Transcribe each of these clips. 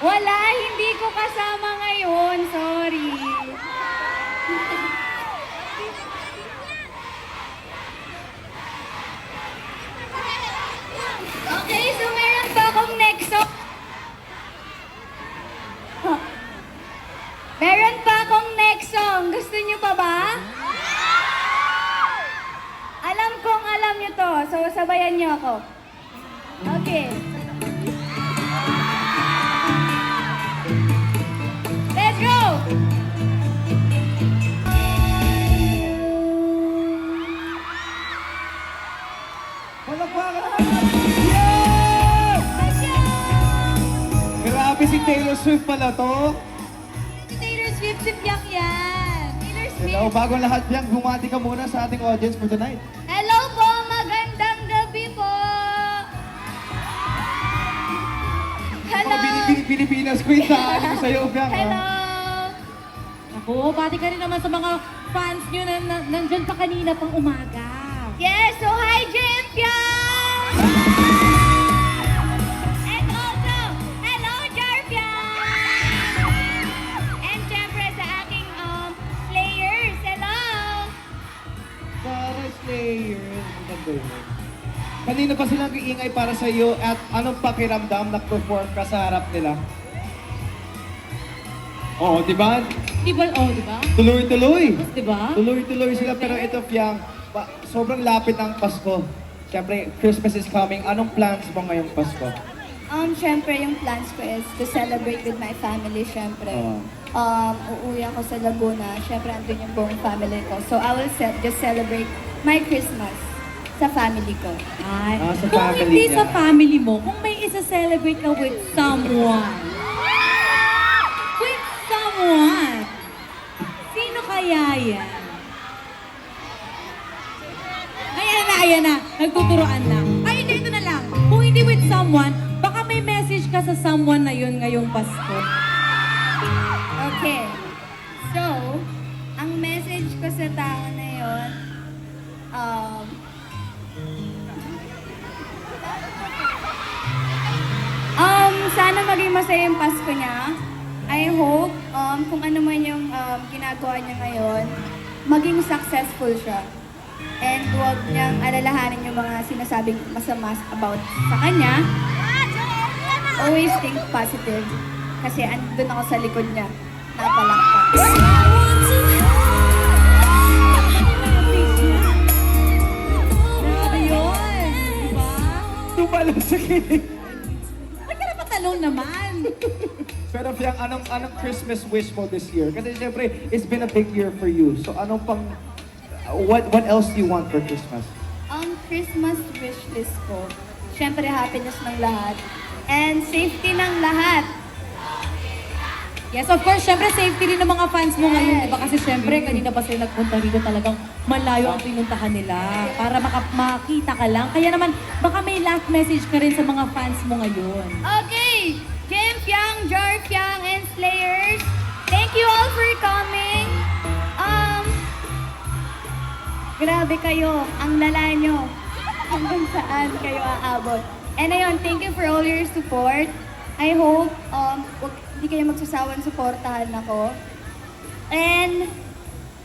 Wala, hindi ko kasama ngayon. Sorry. Okay, so meron pa akong next song. Meron pa akong next song. Gusto niyo pa ba? Alam kong alam niyo to. So, sabayan niyo ako. Okay. Let's go! Palakpakan! Yes! Grabe si Taylor Swift pala to. Si Taylor Swift, si Piak yan. Taylor Swift. Hello, bagong lahat Bianc, bumati ka muna sa ating audience for tonight. Hello po, magandang gabi po. Hello. Mga Pilipinas Queen, saan ko sa'yo, Bianc. Hello. Ako, pati ka rin naman sa mga fans nyo na nandyan pa kanina pang umaga. Yes, so hi, Jempiang! And also, hello, Jarpiang! And syempre sa aking players, hello! Para Slayers, ang ganda yun. Kanina pa silang iingay para sa iyo at anong pakiramdam na perform ka sa harap nila? Oo, di ba? Di ba? Oh, di ba? Tuloy-tuloy. Di ba? Tuloy-tuloy sila pero ito Piang, sobrang lapit ng Pasko. Siyempre, Christmas is coming. Anong plans mo ngayong Pasko? Syempre yung plans ko is to celebrate with my family, syempre. Uuwi ako sa Laguna, syempre andun yung buong family ko. So I will just celebrate my Christmas sa family ko. Ay, Sa kung family hindi niya. sa family mo, kung may isa-celebrate ka with someone, sino kaya yan? Ayan na, nagtuturoan lang. Ay, hindi, ito na lang. Kung hindi with someone, baka may message ka sa someone na yun ngayong Pasko. Okay. So, ang message ko sa tao na yun, sana maging masaya yung Pasko niya. I hope, kung ano man yung ginagawa niya ngayon, maging successful siya. And huwag niyang alalahanin yung mga sinasabing masama about sa kanya. Always think positive. Kasi andun ako sa likod niya. Napalakpak. Grabe yun, di ba? Tumalong sa kilig. Ba't ka na patalong naman? Pero Piang, anong Christmas wish mo this year? Kasi siyempre, it's been a big year for you. So anong pang, what else do you want for Christmas? Ang Christmas wish list ko, syempre happiness ng lahat. And safety ng lahat. Yes, of course, syempre safety rin ng mga fans mo ngayon, di ba? Kasi syempre, kanina pa sila nagpunta rito talagang malayo ang pinuntahan nila para makita ka lang. Kaya naman, baka may last message ka rin sa mga fans mo ngayon. Okay! Jempiang, Jarpiang, and Slayers, thank you all for coming. Grabe kayo, ang lala nyo. Hanggang saan kayo aabot. And ayun, thank you for all your support. I hope hindi kayo magsasawang suportahan ako. And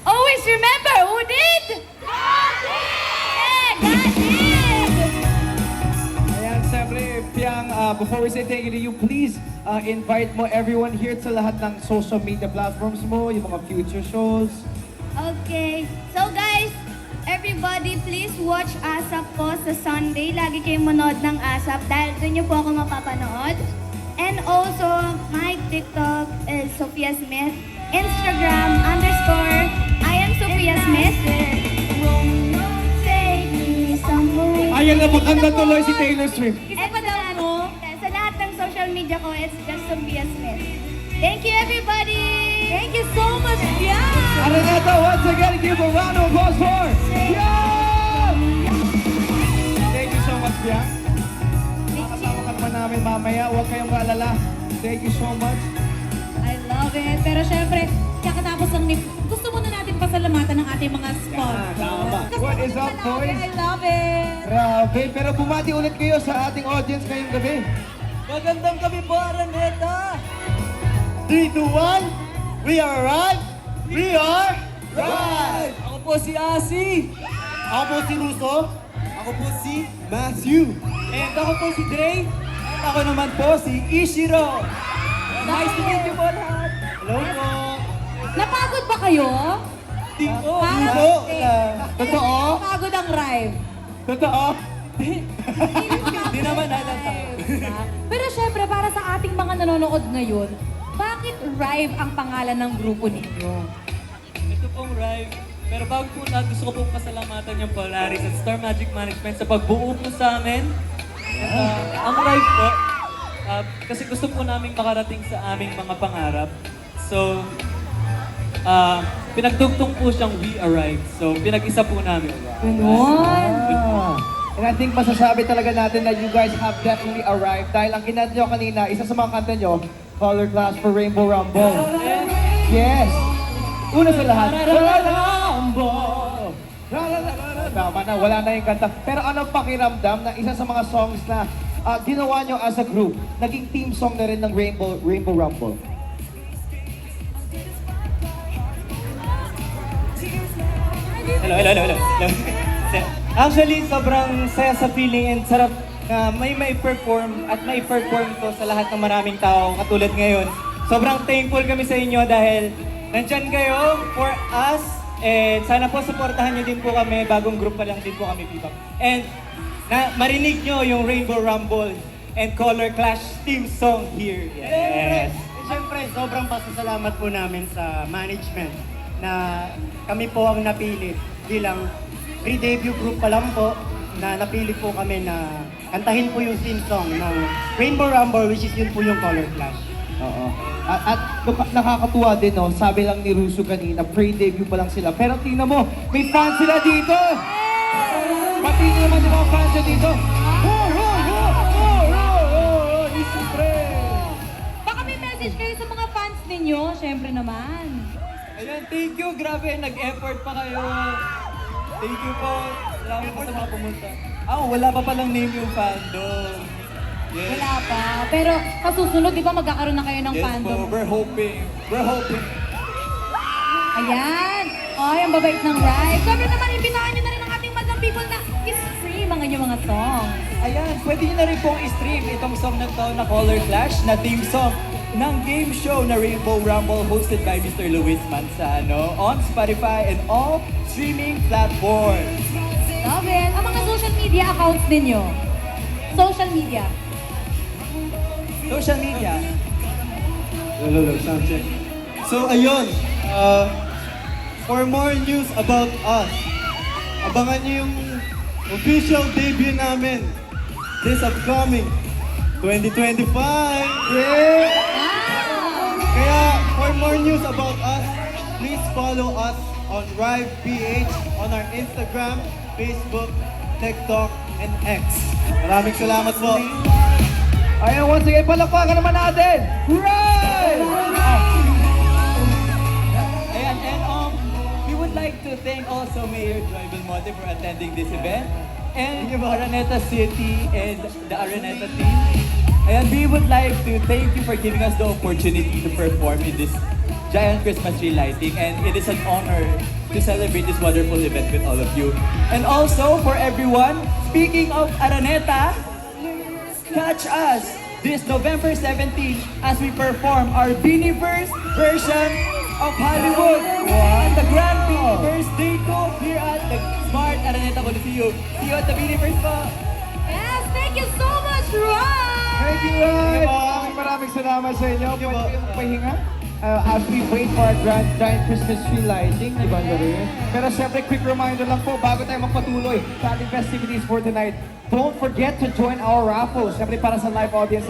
always remember, who did? God did! God did! Ayan, siyempre, Piang, before we say thank you to you, please invite mo everyone here sa lahat ng social media platforms mo, yung mga future shows. Okay. So guys, everybody please watch ASAP po sa Sunday. Lagi kayong manood ng ASAP dahil doon niyo po ako mapapanood. And also, my TikTok is Sophia Smith. Instagram _ I am Sophia Smith. Ayan na, makanta tuloy si Taylor Swift. Isa pa daw mo, sa lahat ng social media ko, it's just Sophia Smith. Thank you everybody! Thank you so much, yeah! Araneta, once again, give a round of applause for Piang! Thank you so much, Piang. Makakasama ka naman namin mamaya. Huwag kayong maalala. Thank you so much. I love it. Pero syempre, kakatapos lang ni... Gusto muna natin pasalamatan ng ating mga sponsors. Tama. Kasi What is up, grabe, boys? I love it. Grabe. Pero bumati ulit kayo sa ating audience ngayong gabi. Magandang gabi po, Araneta! 3, 2, 1, we are arrived! We are Right! Ako po si Asi! Ako po si Russo. Ako po si Matthew! And ako po si Dre! At ako naman po si Ishiro! Nice to meet you po lahat! Hello po. Napagod ba kayo? Di po! Parang po. hindi. Totoo? Napagod ang Rive. Totoo? Hindi naman halata. Diba? Pero syempre, para sa ating mga nanonood ngayon, bakit Rive ang pangalan ng grupo ninyo? Ito pong Rive. Pero bago po lahat, gusto ko pong pasalamatan yung Polaris at Star Magic Management sa pagbuo po sa amin. Ang Rive po, kasi gusto po namin makarating sa aming mga pangarap. So, pinagdugtong po siyang We Arrive. So, pinag-isa po namin. Ganon. And I think masasabi talaga natin that you guys have definitely arrived dahil ang kinanta nyo kanina, isa sa mga kanta nyo, Color Clash for Rainbow Rumble. Yes! Una sa lahat, Rumble! Tama na, wala na yung kanta. Pero anong pakiramdam na isa sa mga songs na ginawa nyo as a group, naging team song na rin ng Rainbow Rumble? Hello. Actually, sobrang saya sa feeling and sarap na may perform at may perform to sa lahat ng maraming tao katulad ngayon. Sobrang thankful kami sa inyo dahil nandyan kayo for us and sana po supportahan niyo din po kami. Bagong group pa lang din po kami, Bebop. And marinig nyo yung Rainbow Rumble and Color Clash theme song here. Yes! Siyempre, sobrang pasasalamat po namin sa management na kami po ang napili bilang pre-debut group pa lang po na napili po kami na kantahin po yung theme song ng Rainbow Rumble, which is yun po yung Color Clash. Oo. At nakakatuwa din, no? Sabi lang ni Russo kanina, pre-debut pa lang sila. Pero tingnan mo, may fans sila dito! Pati naman yung mga fans nyo dito. Isipre! Baka may message kayo sa mga fans ninyo, syempre naman. Ayan, thank you. Grabe, nag-effort pa kayo. Thank you po. Salamat po sa mga pumunta. Wala pa palang name yung fandom. Yes. Wala pa. Pero kasusunod, di ba magkakaroon na kayo ng Yes fandom? po, we're hoping. Ayan. Ay, ang babait ng Rive. Siyempre naman, imbitahan nyo na rin ang ating madlang people na i-stream ang inyong mga songs. Ayan, pwede nyo na rin pong i-stream itong song na to na Color Clash na theme song ng game show na Rainbow Rumble hosted by Mr. Luis Manzano on Spotify and all streaming platforms. Love it. Ang mga social media accounts ninyo. Social media. Social media. Sound check. So, ayun. For more news about us, abangan niyo yung official debut namin this upcoming 2025. Yeah! Kaya, for more news about us, please follow us on Rive PH on our Instagram, Facebook, TikTok, and X. Maraming salamat po. Ayan, once again, palakpakan naman natin! Right! Ayan, and we would like to thank also Mayor Joy Belmonte for attending this event and Araneta City and the Araneta team. And we would like to thank you for giving us the opportunity to perform in this giant Christmas tree lighting, and it is an honor to celebrate this wonderful event with all of you. And also for everyone, speaking of Araneta, catch us this November 17 as we perform our Beanieverse version of Hollywood and the Grand Beanieverse Day 2 here at the Smart Araneta Coliseum. See you at the Beanieverse po! Yes, thank you so much, Rive! Thank you, Ryan! Maraming salamat sa inyo. Pwede kayong pahinga as we wait for our giant Christmas tree lighting, di ba, Lori? Pero siyempre, quick reminder lang po, bago tayo magpatuloy sa ating festivities for tonight, don't forget to join our raffle. Siyempre, para sa live audience